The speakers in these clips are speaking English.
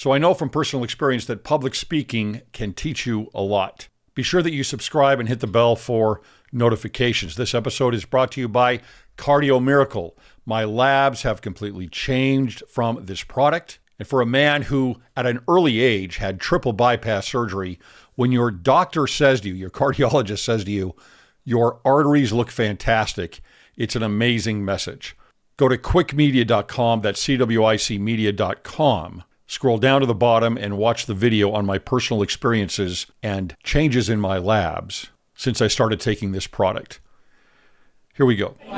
So I know from personal experience that public speaking can teach you a lot. Be sure that you subscribe and hit the bell for notifications. This episode is brought to you by Cardio Miracle. My labs have completely changed from this product. And for a man who, at an early age, had triple bypass surgery, when your doctor says to you, your cardiologist says to you, your arteries look fantastic, it's an amazing message. Go to cwicmedia.com, that's CWIC media.com. Scroll down to the bottom and watch the video on my personal experiences and changes in my labs since I started taking this product. Here we go. All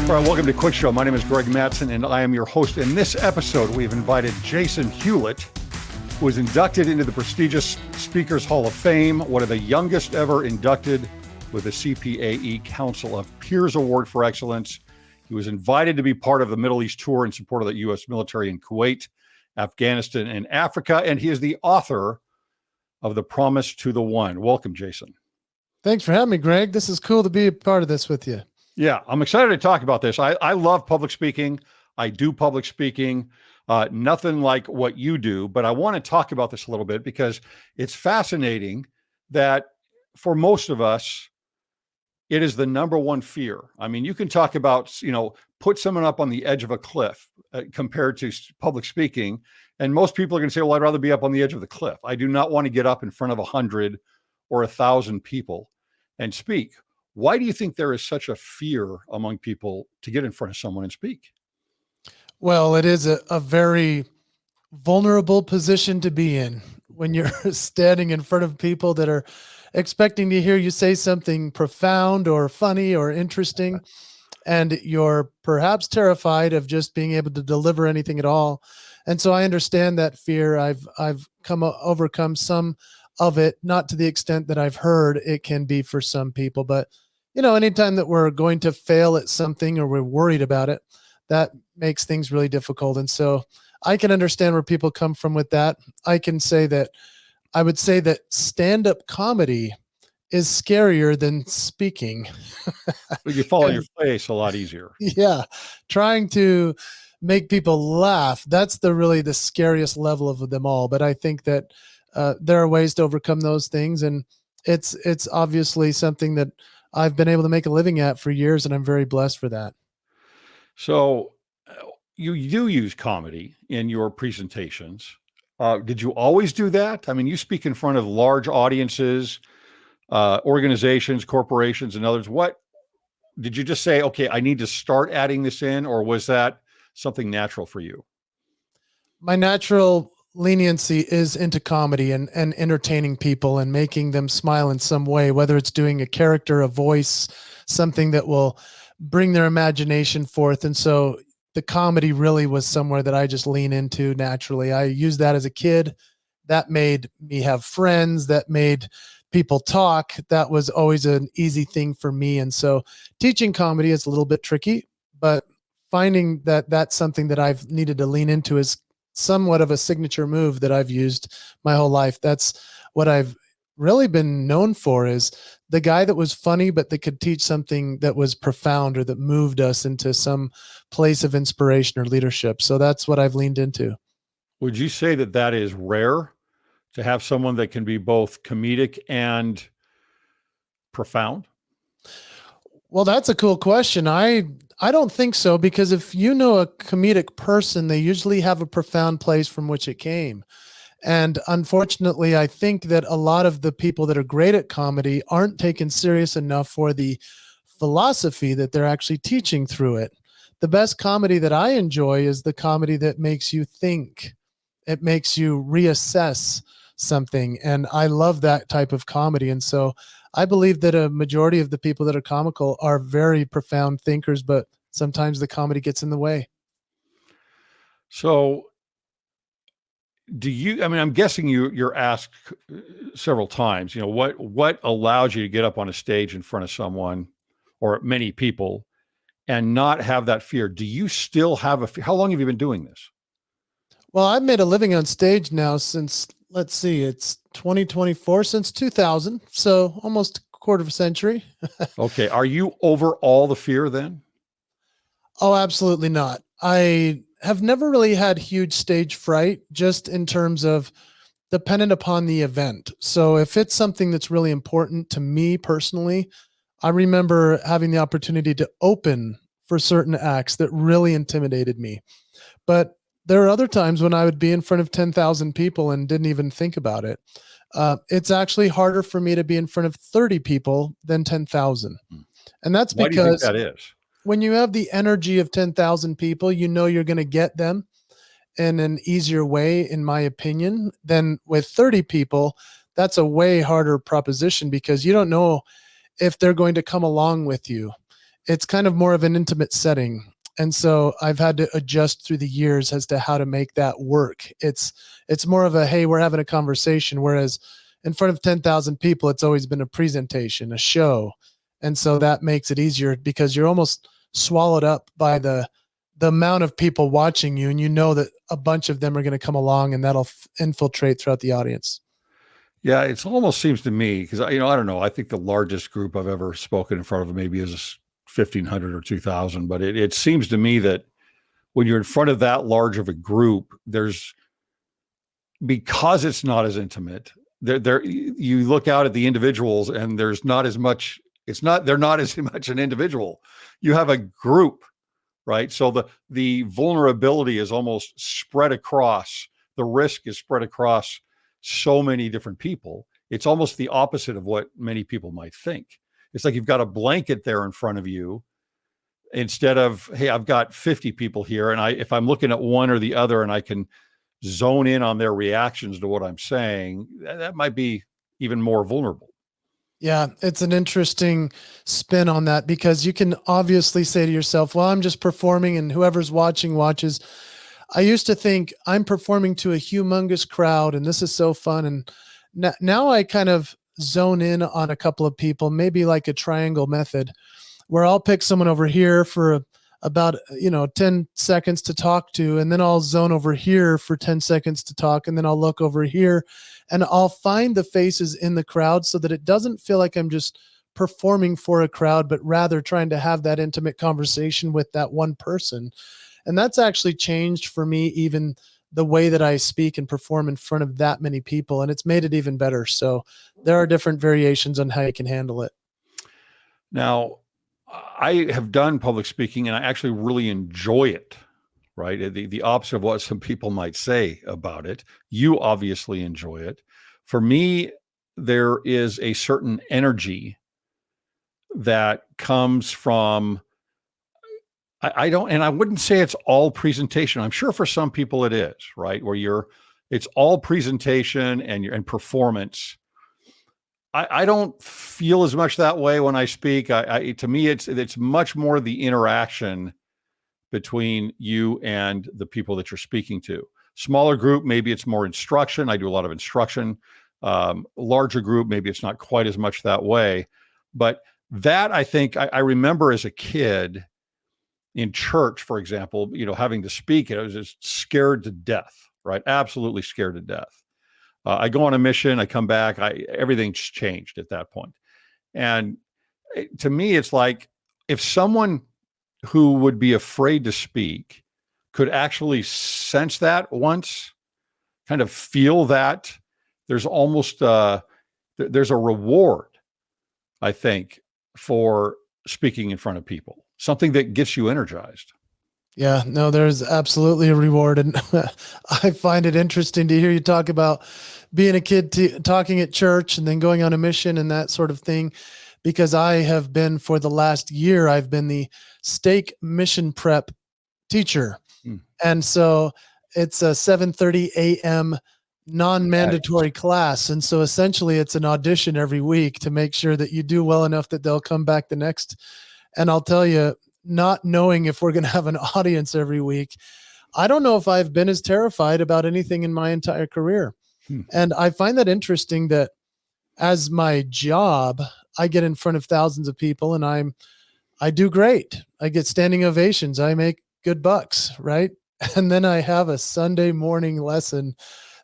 right, welcome to Cwic Show. My name is Greg Mattson, and I am your host. In this episode, we've invited Jason Hewlett, who was inducted into the prestigious Speakers Hall of Fame, one of the youngest ever inducted with the CPAE Council of Peers Award for Excellence. He was invited to be part of the Middle East tour in support of the U.S. military in Kuwait, Afghanistan, and Africa, and he is the author of The Promise to the One. Welcome, Jason. Thanks for having me, Greg. This is cool to be a part of this with you. Yeah, I'm excited to talk about this. I love public speaking. I do public speaking. Nothing like what you do, but I want to talk about this a little bit because it's fascinating that for most of us, it is the number one fear. I mean, you can talk about, put someone up on the edge of a cliff compared to public speaking. And most people are going to say, well, I'd rather be up on the edge of the cliff. I do not want to get up in front of 100 or 1,000 people and speak. Why do you think there is such a fear among people to get in front of someone and speak? Well, it is a very vulnerable position to be in when you're standing in front of people that are expecting to hear you say something profound or funny or interesting, and you're perhaps terrified of just being able to deliver anything at all. And so I understand that fear. I've overcome some of it, not to the extent that I've heard it can be for some people, but anytime that we're going to fail at something or we're worried about it, that makes things really difficult. And so I can understand where people come from with that. I would say that stand-up comedy is scarier than speaking. You fall on your face a lot easier. Yeah. Trying to make people laugh, that's really the scariest level of them all. But I think that there are ways to overcome those things. And it's obviously something that I've been able to make a living at for years, and I'm very blessed for that. So you do use comedy in your presentations. Did you always do that? I mean, you speak in front of large audiences, organizations, corporations, and others. What did you just say, okay, I need to start adding this in, or was that something natural for you? My natural leniency is into comedy and entertaining people and making them smile in some way, whether it's doing a character, a voice, something that will bring their imagination forth. And so the comedy really was somewhere that I just lean into naturally. I used that as a kid. That made me have friends, that made people talk. That was always an easy thing for me. And so teaching comedy is a little bit tricky, but finding that that's something that I've needed to lean into is somewhat of a signature move that I've used my whole life. That's what I've really been known for, is the guy that was funny, but that could teach something that was profound or that moved us into some place of inspiration or leadership. So that's what I've leaned into. Would you say that that is rare, to have someone that can be both comedic and profound? Well, that's a cool question. I don't think so, because if you know a comedic person, they usually have a profound place from which it came. And unfortunately, I think that a lot of the people that are great at comedy aren't taken serious enough for the philosophy that they're actually teaching through it. The best comedy that I enjoy is the comedy that makes you think. It makes you reassess something. And I love that type of comedy. And so I believe that a majority of the people that are comical are very profound thinkers, but sometimes the comedy gets in the way. So I'm guessing you're asked several times, what allows you to get up on a stage in front of someone or many people and not have that fear? Do you still have how long have you been doing this? Well, I've made a living on stage now since let's see, it's 2024 since 2000. So almost a quarter of a century. Okay. Are you over all the fear then? Oh, absolutely not. I have never really had huge stage fright, just in terms of dependent upon the event. So if it's something that's really important to me personally, I remember having the opportunity to open for certain acts that really intimidated me. But there are other times when I would be in front of 10,000 people and didn't even think about it. It's actually harder for me to be in front of 30 people than 10,000. And that's Why do you think because that is? when you have the energy of 10,000 people, you know you're going to get them in an easier way, in my opinion, than with 30 people. That's a way harder proposition because you don't know if they're going to come along with you. It's kind of more of an intimate setting. And so I've had to adjust through the years as to how to make that work. It's more of a, hey, we're having a conversation. Whereas in front of 10,000 people, it's always been a presentation, a show. And so that makes it easier because you're almost swallowed up by the amount of people watching you. And you know that a bunch of them are going to come along and that'll infiltrate throughout the audience. Yeah, it almost seems to me because I don't know. I think the largest group I've ever spoken in front of maybe is 1,500 or 2,000. But it seems to me that when you're in front of that large of a group, because it's not as intimate. You look out at the individuals, and there's not as much. They're not as much an individual. You have a group, right? So the vulnerability is almost spread across. The risk is spread across so many different people. It's almost the opposite of what many people might think. It's like you've got a blanket there in front of you instead of, hey, I've got 50 people here. And if I'm looking at one or the other and I can zone in on their reactions to what I'm saying, that might be even more vulnerable. Yeah, it's an interesting spin on that because you can obviously say to yourself, well, I'm just performing and whoever's watching watches. I used to think I'm performing to a humongous crowd and this is so fun. And now I kind of zone in on a couple of people, maybe like a triangle method, where I'll pick someone over here for about 10 seconds to talk to, and then I'll zone over here for 10 seconds to talk, and then I'll look over here and I'll find the faces in the crowd so that it doesn't feel like I'm just performing for a crowd, but rather trying to have that intimate conversation with that one person. And that's actually changed for me, even the way that I speak and perform in front of that many people, and it's made it even better. So there are different variations on how you can handle it. Now, I have done public speaking and I actually really enjoy it, right? The opposite of what some people might say about it. You obviously enjoy it. For me, there is a certain energy that comes from, I don't, and I wouldn't say it's all presentation. I'm sure for some people it is, right? It's all presentation and performance. I don't feel as much that way when I speak. To me, it's much more the interaction between you and the people that you're speaking to. Smaller group, maybe it's more instruction. I do a lot of instruction. Larger group, maybe it's not quite as much that way. But that, I think, I remember as a kid in church, for example, having to speak, I was just scared to death, right? Absolutely scared to death. I go on a mission, I come back, everything's changed at that point. And to me, it's like if someone who would be afraid to speak could actually sense that once, kind of feel that, there's almost there's a reward, I think, for speaking in front of people, something that gets you energized. Yeah, no, there's absolutely a reward. And I find it interesting to hear you talk about being a kid talking at church and then going on a mission and that sort of thing, because I have been, for the last year, I've been the stake mission prep teacher. And so it's a 7:30 a.m. non-mandatory class. And so essentially it's an audition every week to make sure that you do well enough that they'll come back the next. And I'll tell you, not knowing if we're going to have an audience every week, I don't know if I've been as terrified about anything in my entire career. And I find that interesting that as my job, I get in front of thousands of people and I do great. I get standing ovations. I make good bucks, right? And then I have a Sunday morning lesson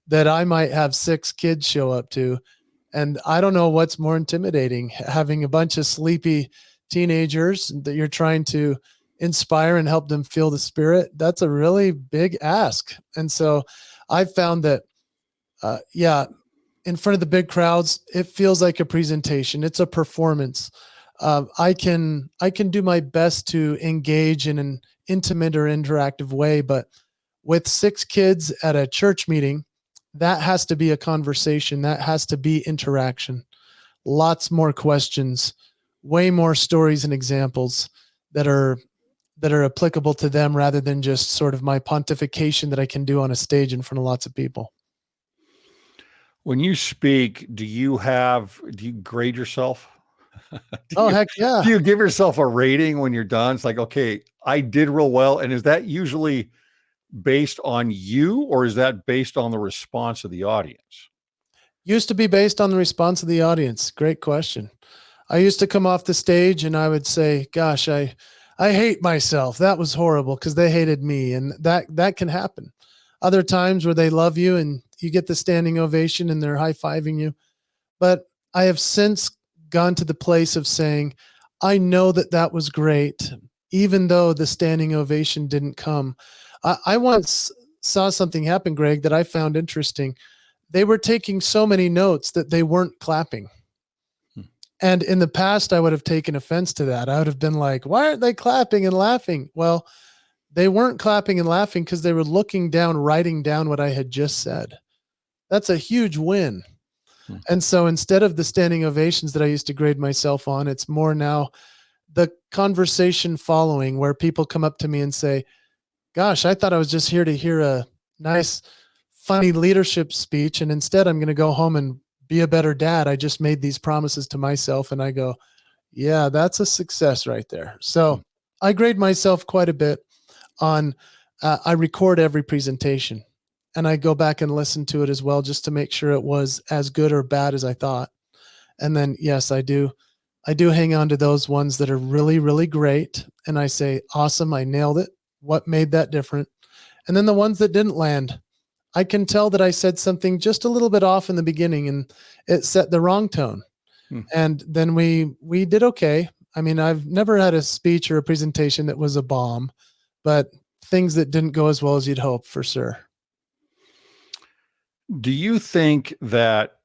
that I might have 6 kids show up to. And I don't know what's more intimidating, having a bunch of sleepy teenagers that you're trying to inspire and help them feel the spirit. That's a really big ask. And so I found that, in front of the big crowds, it feels like a presentation. It's a performance. I can do my best to engage in an intimate or interactive way, but with 6 kids at a church meeting, that has to be a conversation. That has to be interaction. Lots more questions, way more stories and examples that are applicable to them rather than just sort of my pontification that I can do on a stage in front of lots of people. When you speak, do you grade yourself? Heck yeah. Do you give yourself a rating when you're done? It's like, okay, I did real well. And is that usually based on you, or is that based on the response of the audience? Used to be based on the response of the audience. Great question. I used to come off the stage and I would say, gosh, I hate myself. That was horrible, because they hated me. And that can happen. Other times where they love you and you get the standing ovation and they're high-fiving you. But I have since gone to the place of saying, I know that was great, even though the standing ovation didn't come. I once saw something happen, Greg, that I found interesting. They were taking so many notes that they weren't clapping. And in the past, I would have taken offense to that. I would have been like, why aren't they clapping and laughing? Well, they weren't clapping and laughing because they were looking down, writing down what I had just said. That's a huge win. And so instead of the standing ovations that I used to grade myself on, it's more now the conversation following, where people come up to me and say, gosh, I thought I was just here to hear a nice, funny leadership speech. And instead I'm going to go home and be a better dad. I just made these promises to myself. And I go, yeah, that's a success right there. So I grade myself quite a bit on, I record every presentation and I go back and listen to it as well, just to make sure it was as good or bad as I thought. And then, yes, I do hang on to those ones that are really, really great. And I say, awesome, I nailed it. What made that different? And then the ones that didn't land, I can tell that I said something just a little bit off in the beginning and it set the wrong tone. And then we did okay. I mean, I've never had a speech or a presentation that was a bomb, but things that didn't go as well as you'd hope, for sure. Do you think that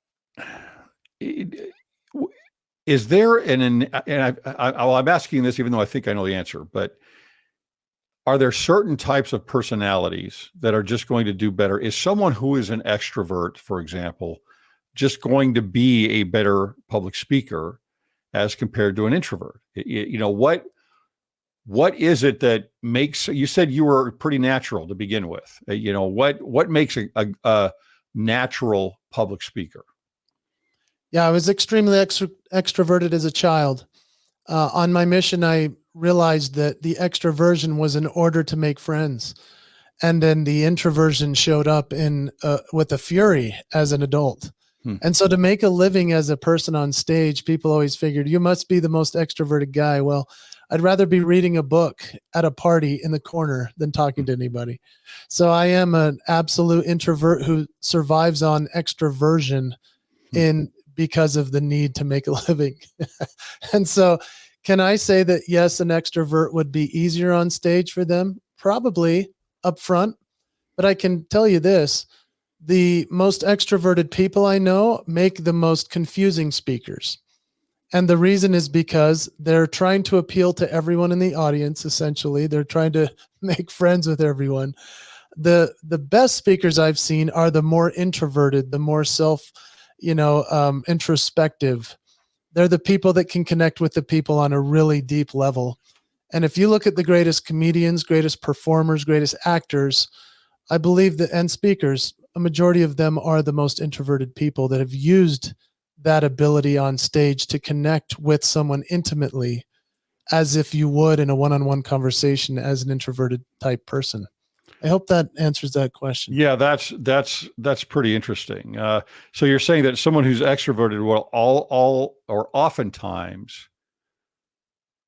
is there I'm asking this even though I think I know the answer, but are there certain types of personalities that are just going to do better? Is someone who is an extrovert, for example, just going to be a better public speaker as compared to an introvert? What is it that makes, you said you were pretty natural to begin with, what makes a natural public speaker? Yeah, I was extremely extroverted as a child. On my mission, I realized that the extroversion was in order to make friends. And then the introversion showed up with a fury as an adult. And so to make a living as a person on stage, people always figured you must be the most extroverted guy. Well, I'd rather be reading a book at a party in the corner than talking to anybody. So I am an absolute introvert who survives on extroversion because of the need to make a living. And so can I say that, yes, an extrovert would be easier on stage for them? Probably up front. But I can tell you this, the most extroverted people I know make the most confusing speakers. And the reason is because they're trying to appeal to everyone in the audience, essentially. They're trying to make friends with everyone. The best speakers I've seen are the more introverted, the more introspective. They're the people that can connect with the people on a really deep level. And if you look at the greatest comedians, greatest performers, greatest actors, I believe that, and speakers, a majority of them are the most introverted people that have used that ability on stage to connect with someone intimately, as if you would in a one-on-one conversation as an introverted type person. I hope that answers that question. Yeah, that's pretty interesting. So you're saying that someone who's extroverted will oftentimes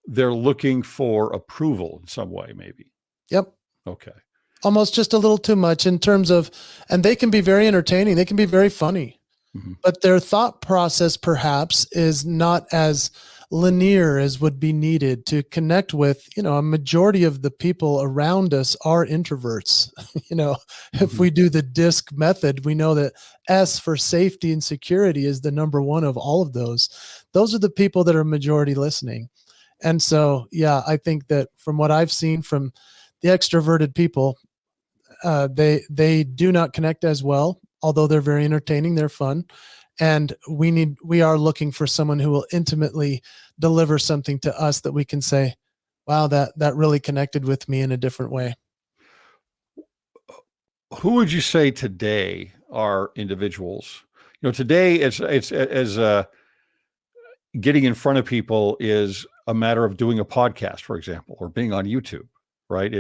they're looking for approval in some way, maybe. Yep. Okay. almost just a little too much in terms of, and they can be very entertaining. They can be very funny, but their thought process perhaps is not as linear as would be needed to connect with, a majority of the people around us are introverts. If we do the DISC method, we know that S for safety and security is the number one of all of those. Those are the people that are majority listening. And so, yeah, I think that from what I've seen from the extroverted people, they do not connect as well, although they're very entertaining, they're fun. And we are looking for someone who will intimately deliver something to us that we can say, wow, that really connected with me in a different way. Who would you say today are individuals? Today it's getting in front of people is a matter of doing a podcast, for example, or being on YouTube, right?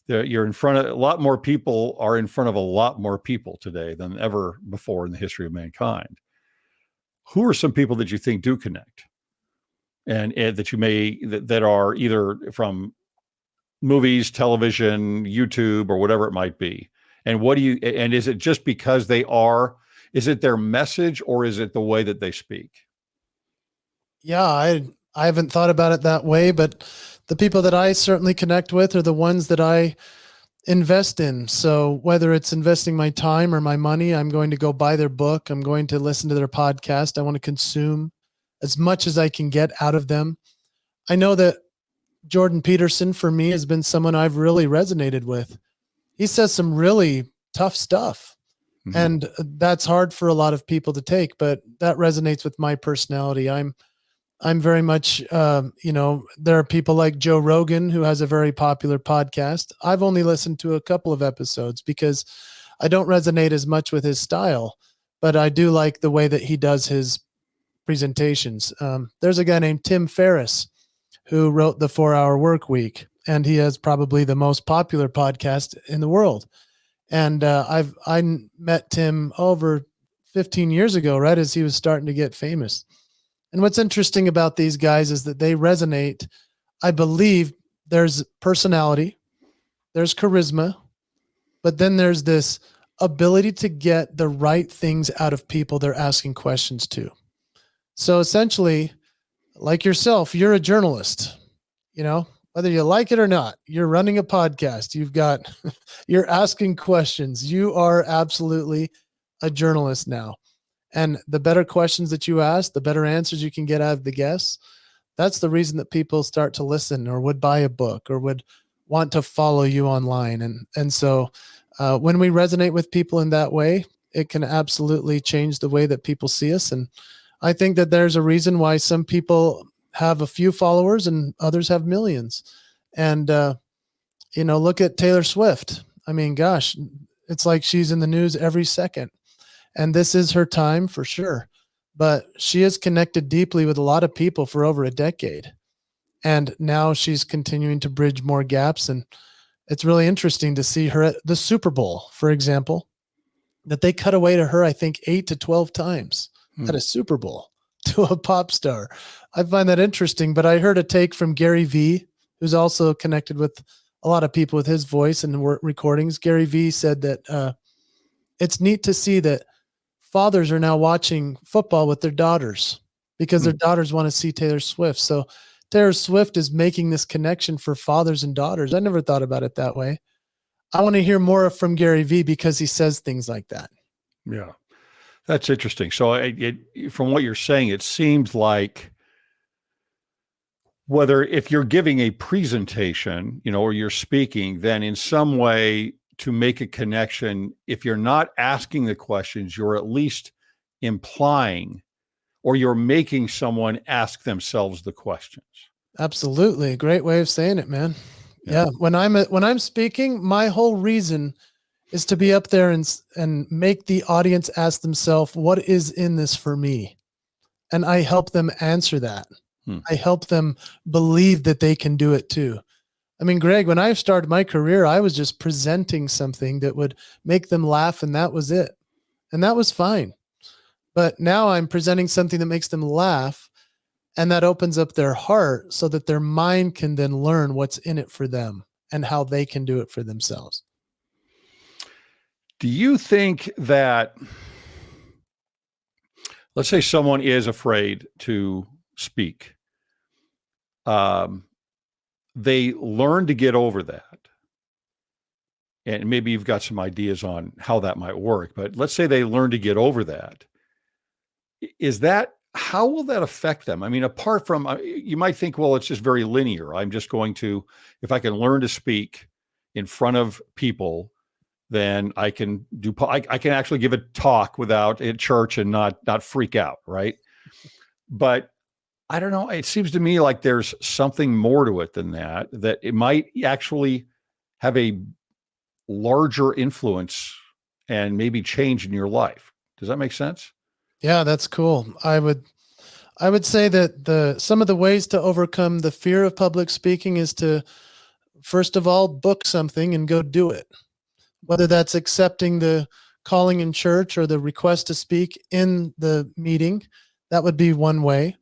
You're in front of a lot more people are in front of a lot more people today than ever before in the history of mankind. Who are some people that you think do connect and that are either from movies, television, YouTube, or whatever it might be? And is it just because is it their message or is it the way that they speak? Yeah, I haven't thought about it that way, but the people that I certainly connect with are the ones that I invest in. So whether it's investing my time or my money, I'm going to go buy their book. I'm going to listen to their podcast. I want to consume as much as I can get out of them. I know that Jordan Peterson, for me, has been someone I've really resonated with. He says some really tough stuff. And that's hard for a lot of people to take, but that resonates with my personality. I'm very much, there are people like Joe Rogan, who has a very popular podcast. I've only listened to a couple of episodes because I don't resonate as much with his style, but I do like the way that he does his presentations. There's a guy named Tim Ferriss who wrote the 4-Hour Work Week, and he has probably the most popular podcast in the world. And I met Tim over 15 years ago, right as he was starting to get famous. And what's interesting about these guys is that they resonate. I believe there's personality, there's charisma, but then there's this ability to get the right things out of people they're asking questions to. So essentially, like yourself, you're a journalist, whether you like it or not, you're running a podcast. You're asking questions. You are absolutely a journalist now. And the better questions that you ask, the better answers you can get out of the guests. That's the reason that people start to listen or would buy a book or would want to follow you online. And so when we resonate with people in that way, it can absolutely change the way that people see us. And I think that there's a reason why some people have a few followers and others have millions. And, look at Taylor Swift. I mean, gosh, it's like she's in the news every second. And this is her time for sure. But she has connected deeply with a lot of people for over a decade. And now she's continuing to bridge more gaps. And it's really interesting to see her at the Super Bowl, for example, that they cut away to her, I think, 8 to 12 times at a Super Bowl to a pop star. I find that interesting. But I heard a take from Gary Vee, who's also connected with a lot of people with his voice and recordings. Gary Vee said that it's neat to see that fathers are now watching football with their daughters because their daughters want to see Taylor Swift. So Taylor Swift is making this connection for fathers and daughters. I never thought about it that way. I want to hear more from Gary Vee because he says things like that. Yeah, that's interesting. So from what you're saying, it seems like if you're giving a presentation, or you're speaking, then in some way to make a connection, if you're not asking the questions, you're at least implying or you're making someone ask themselves the questions. Absolutely. Great way of saying it, man. Yeah. When I'm speaking, my whole reason is to be up there and make the audience ask themselves, what is in this for me? And I help them answer that. I help them believe that they can do it too. I mean, Greg, when I started my career, I was just presenting something that would make them laugh, and that was it. And that was fine. But now I'm presenting something that makes them laugh, and that opens up their heart so that their mind can then learn what's in it for them and how they can do it for themselves. Do you think that, let's say someone is afraid to speak, they learn to get over that? And maybe you've got some ideas on how that might work, but let's say they learn to get over that. How will that affect them? I mean, apart from, you might think, well, it's just very linear. I'm just going to, if I can learn to speak in front of people, then I can I can actually give a talk at church and not freak out. Right. But I don't know. It seems to me like there's something more to it than that it might actually have a larger influence and maybe change in your life. Does that make sense? Yeah, that's cool. I would say that some of the ways to overcome the fear of public speaking is to, first of all, book something and go do it. Whether that's accepting the calling in church or the request to speak in the meeting, that would be one way.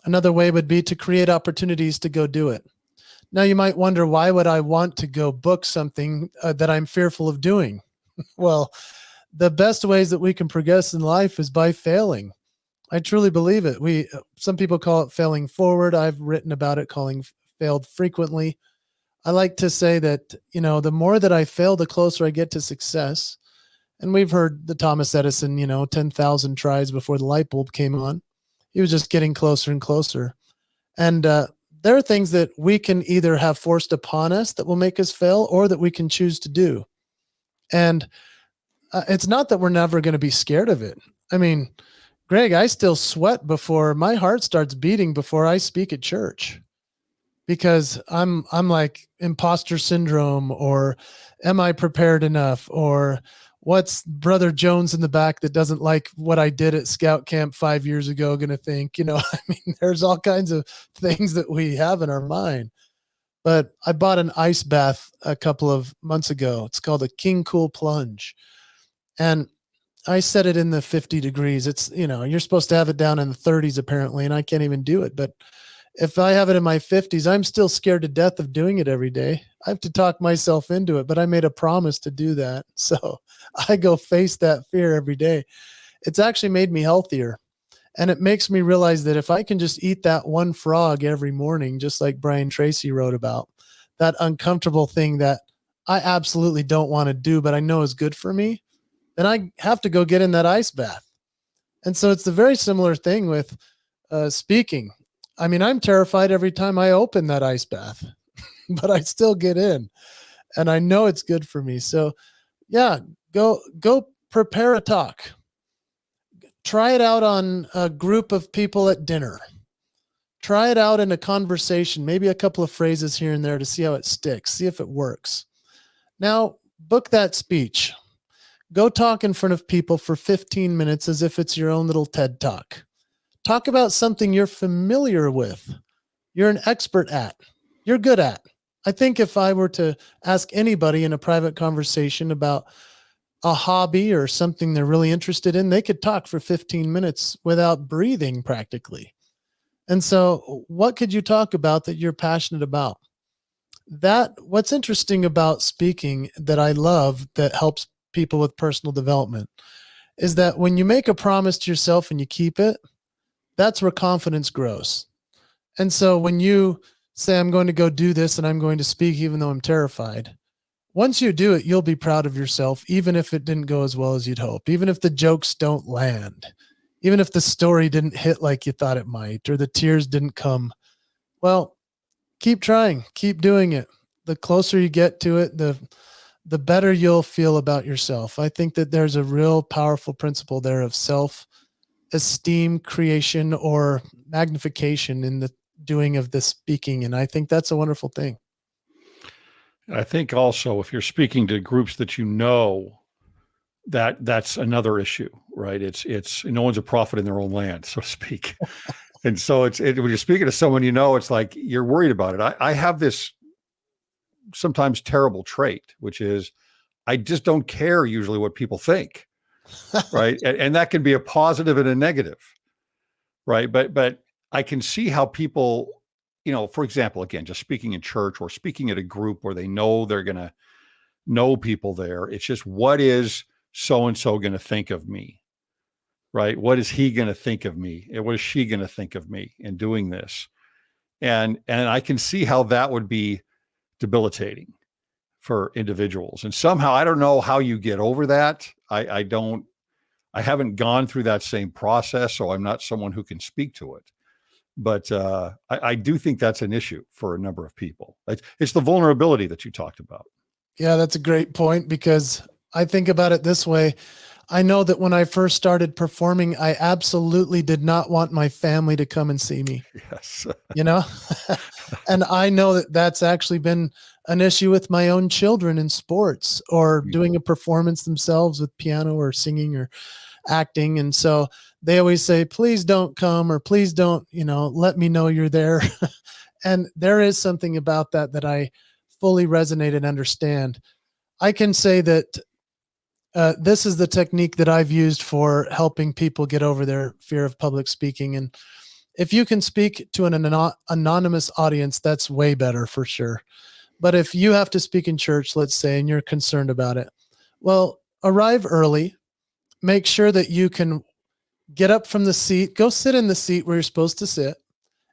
Another way would be to create opportunities to go do it. Now you might wonder, why would I want to go book something that I'm fearful of doing? Well, the best ways that we can progress in life is by failing. I truly believe it. Some people call it failing forward. I've written about it, calling failed frequently. I like to say that, the more that I fail, the closer I get to success. And we've heard the Thomas Edison, 10,000 tries before the light bulb came on. He was just getting closer and closer. And there are things that we can either have forced upon us that will make us fail, or that we can choose to do. And it's not that we're never going to be scared of it. I mean, Greg, I still sweat before my heart starts beating before I speak at church, because I'm like imposter syndrome, or am I prepared enough? Or what's Brother Jones in the back that doesn't like what I did at scout camp 5 years ago going to think? I mean, there's all kinds of things that we have in our mind. But I bought an ice bath a couple of months ago. It's called a King Cool Plunge. And I set it in the 50 degrees. It's, you're supposed to have it down in the 30s apparently, and I can't even do it. But if I have it in my 50s, I'm still scared to death of doing it every day. I have to talk myself into it, but I made a promise to do that. So I go face that fear every day. It's actually made me healthier. And it makes me realize that if I can just eat that one frog every morning, just like Brian Tracy wrote about, that uncomfortable thing that I absolutely don't want to do, but I know is good for me, then I have to go get in that ice bath. And so it's the very similar thing with speaking. I mean, I'm terrified every time I open that ice bath, but I still get in, and I know it's good for me. So yeah, go prepare a talk. Try it out on a group of people at dinner. Try it out in a conversation, maybe a couple of phrases here and there to see how it sticks, see if it works. Now, book that speech. Go talk in front of people for 15 minutes as if it's your own little TED Talk. Talk about something you're familiar with, you're an expert at, you're good at. I think if I were to ask anybody in a private conversation about a hobby or something they're really interested in, they could talk for 15 minutes without breathing practically. And so what could you talk about that you're passionate about? What's interesting about speaking that I love that helps people with personal development is that when you make a promise to yourself and you keep it, that's where confidence grows. And so when you say, I'm going to go do this and I'm going to speak even though I'm terrified, once you do it, you'll be proud of yourself, even if it didn't go as well as you'd hoped, even if the jokes don't land, even if the story didn't hit like you thought it might, or the tears didn't come. Well, keep trying, keep doing it. The closer you get to it, the better you'll feel about yourself. I think that there's a real powerful principle there of self-esteem creation or magnification in the doing of the speaking. And I think that's a wonderful thing. I think also if you're speaking to groups that that's another issue, right? It's no one's a prophet in their own land, so to speak. And so when you're speaking to someone, it's like you're worried about it. I have this sometimes terrible trait, which is I just don't care usually what people think, right? And that can be a positive and a negative, right? But I can see how people, for example, again, just speaking in church or speaking at a group where they know they're going to know people there. It's just what is so-and-so going to think of me, right? What is he going to think of me? And what is she going to think of me in doing this? And I can see how that would be debilitating for individuals. And somehow, I don't know how you get over that. I haven't gone through that same process, so I'm not someone who can speak to it. But I do think that's an issue for a number of people. It's the vulnerability that you talked about. Yeah, that's a great point, because I think about it this way. I know that when I first started performing, I absolutely did not want my family to come and see me. Yes. And I know that that's actually been an issue with my own children in sports, or doing a performance themselves with piano or singing or acting. And so they always say, please don't come, or please don't, let me know you're there. And there is something about that I fully resonate and understand. I can say that this is the technique that I've used for helping people get over their fear of public speaking. And if you can speak to an anonymous audience, that's way better for sure. But if you have to speak in church, let's say, and you're concerned about it, well, arrive early. Make sure that you can get up from the seat, go sit in the seat where you're supposed to sit,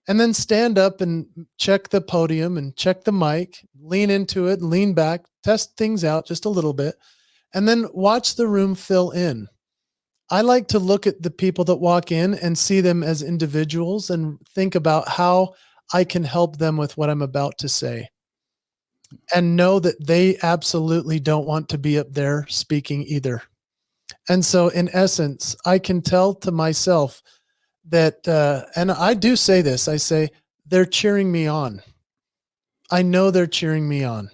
and then stand up and check the podium and check the mic, lean into it, lean back, test things out just a little bit, and then watch the room fill in. I like to look at the people that walk in and see them as individuals and think about how I can help them with what I'm about to say, and know that they absolutely don't want to be up there speaking either. And so in essence, I can tell to myself that, and I do say this, I say, they're cheering me on. I know they're cheering me on.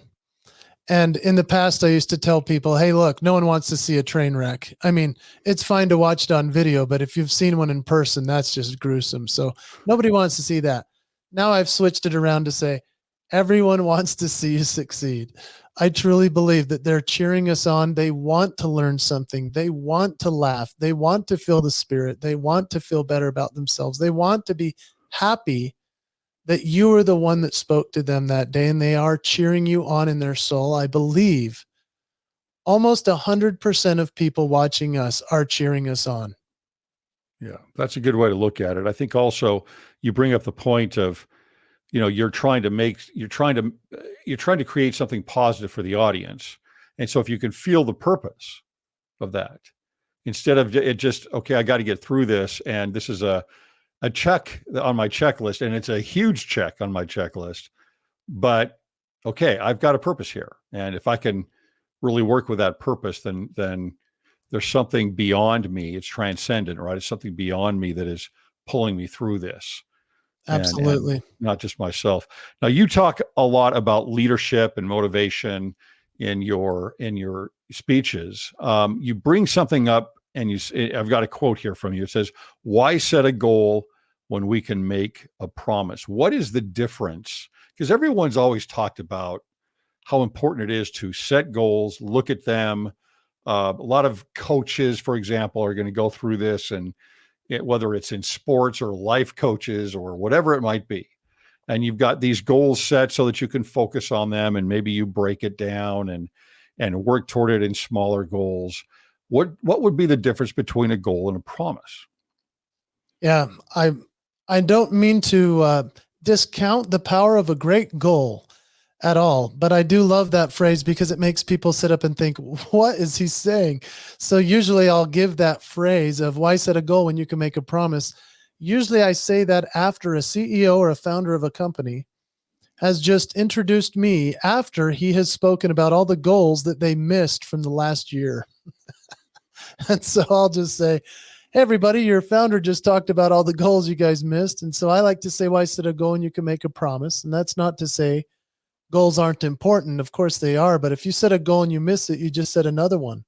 And in the past, I used to tell people, hey, look, no one wants to see a train wreck. I mean, it's fine to watch it on video, but if you've seen one in person, that's just gruesome. So nobody wants to see that. Now I've switched it around to say, everyone wants to see you succeed. I truly believe that they're cheering us on. They want to learn something. They want to laugh. They want to feel the spirit. They want to feel better about themselves. They want to be happy that you were the one that spoke to them that day, and they are cheering you on in their soul. I believe almost 100% of people watching us are cheering us on. Yeah, that's a good way to look at it. I think also you bring up the point of, you're trying to create something positive for the audience. And so if you can feel the purpose of that, instead of it just, okay, I got to get through this, and this is a check on my checklist, and it's a huge check on my checklist, but okay, I've got a purpose here. And if I can really work with that purpose, then there's something beyond me. It's transcendent, right? It's something beyond me that is pulling me through this. Absolutely. And not just myself. Now, you talk a lot about leadership and motivation in your speeches. You bring something up, and I've got a quote here from you. It says, "Why set a goal when we can make a promise?" What is the difference? Because everyone's always talked about how important it is to set goals, look at them. A lot of coaches, for example, are going to go through this, and whether it's in sports or life coaches or whatever it might be. And you've got these goals set so that you can focus on them, and maybe you break it down and work toward it in smaller goals. What would be the difference between a goal and a promise? Yeah, I don't mean to discount the power of a great goal at all, but I do love that phrase because it makes people sit up and think, what is he saying? So usually I'll give that phrase of why set a goal when you can make a promise. Usually I say that after a CEO or a founder of a company has just introduced me after he has spoken about all the goals that they missed from the last year. And so I'll just say, hey, everybody, your founder just talked about all the goals you guys missed. And so I like to say, why set a goal and you can make a promise? And that's not to say goals aren't important. Of course they are. But if you set a goal and you miss it, you just set another one.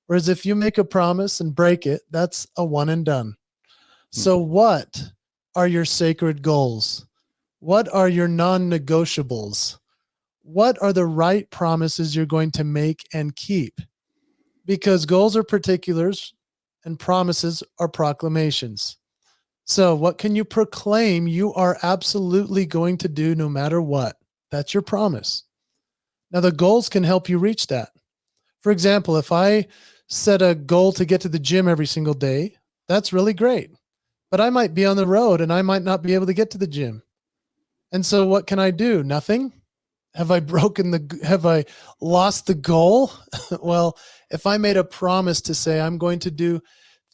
Whereas if you make a promise and break it, that's a one and done. So what are your sacred goals? What are your non-negotiables? What are the right promises you're going to make and keep? Because goals are particulars and promises are proclamations. So what can you proclaim you are absolutely going to do no matter what? That's your promise. Now the goals can help you reach that. For example, if I set a goal to get to the gym every single day. That's really great. But I might be on the road and I might not be able to get to the gym. And so what can I do? Nothing? Have I lost the goal? Well, if I made a promise to say, I'm going to do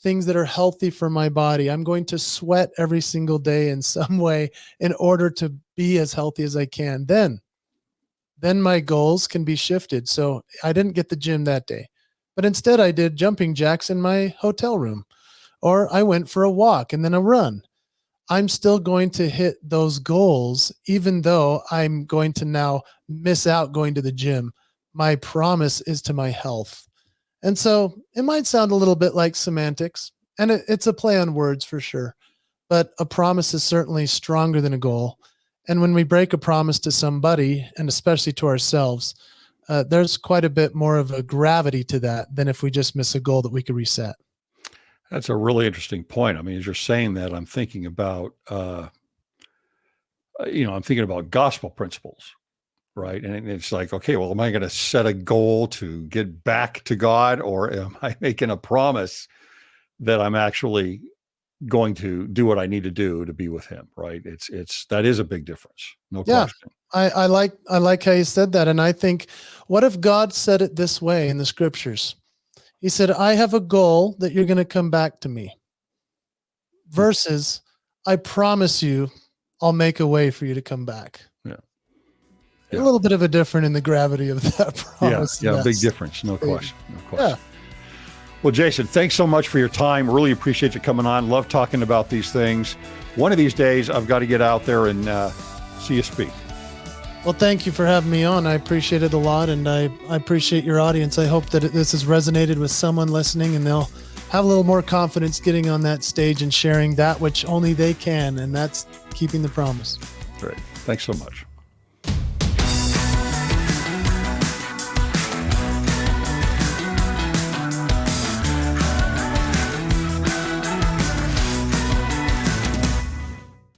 things that are healthy for my body, I'm going to sweat every single day in some way in order to be as healthy as I can, then my goals can be shifted. So I didn't get the gym that day, but instead I did jumping jacks in my hotel room, or I went for a walk and then a run. I'm still going to hit those goals, even though I'm going to now miss out going to the gym. My promise is to my health. And so it might sound a little bit like semantics, and it's a play on words for sure, but a promise is certainly stronger than a goal. And when we break a promise to somebody, and especially to ourselves, there's quite a bit more of a gravity to that than if we just miss a goal that we could reset. That's a really interesting point. I mean, as you're saying that, I'm thinking about, gospel principles, right? And it's like, okay, well, am I going to set a goal to get back to God, or am I making a promise that I'm actually going to do what I need to do to be with Him, right? That is a big difference, no question. I like how you said that, and I think, what if God said it this way in the scriptures? He said, I have a goal that you're going to come back to me, versus I promise you I'll make a way for you to come back. Yeah. A little bit of a difference in the gravity of that promise. Yeah, big difference. No question. Yeah. Well, Jason, thanks so much for your time. Really appreciate you coming on. Love talking about these things. One of these days, I've got to get out there and see you speak. Well, thank you for having me on. I appreciate it a lot, and I appreciate your audience. I hope that this has resonated with someone listening, and they'll have a little more confidence getting on that stage and sharing that which only they can, and that's keeping the promise. Great. Thanks so much.